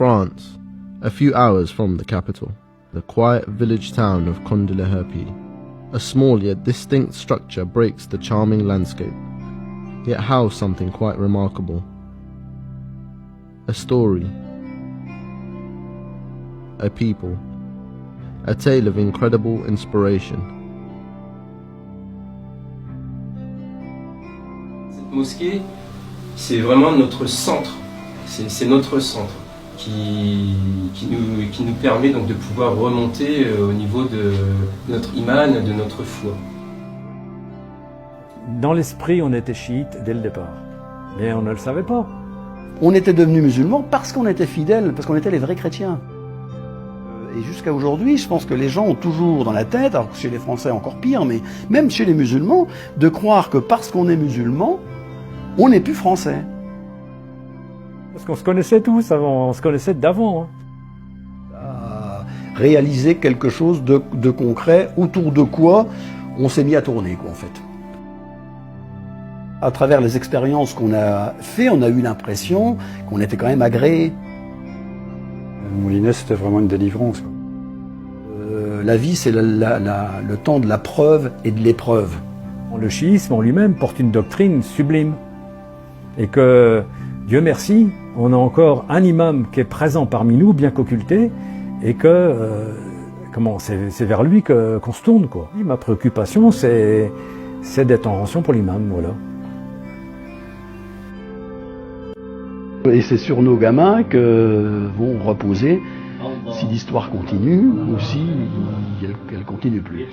France, a few hours from the capital, the quiet village town of Conde-la-Herpie. A small yet distinct structure breaks the charming landscape, yet housed something quite remarkable. A story, a people, a tale of incredible inspiration. Cette mosquée, c'est vraiment notre centre, c'est notre centre qui nous permet donc de pouvoir remonter au niveau de notre iman, de notre foi. Dans l'esprit, on était chiite dès le départ, mais on ne le savait pas. On était devenus musulmans parce qu'on était fidèles, parce qu'on était les vrais chrétiens. Et jusqu'à aujourd'hui, je pense que les gens ont toujours dans la tête, alors que chez les Français encore pire, mais même chez les musulmans, de croire que parce qu'on est musulman, on n'est plus français. Parce qu'on se connaissait tous avant, on se connaissait d'avant. Réaliser quelque chose de concret, autour de quoi on s'est mis à tourner, quoi, en fait. À travers les expériences qu'on a fait, on a eu l'impression qu'on était quand même agréé. Le Moulinet, c'était vraiment une délivrance. La vie, c'est le temps de la preuve et de l'épreuve. Le chiisme en lui-même porte une doctrine sublime. Et que, Dieu merci, on a encore un imam qui est présent parmi nous, bien qu'occulté, et que c'est vers lui qu'on se tourne, quoi. Ma préoccupation, c'est d'être en rançon pour l'imam, voilà. Et c'est sur nos gamins que vont reposer si l'histoire continue ou si elle continue plus.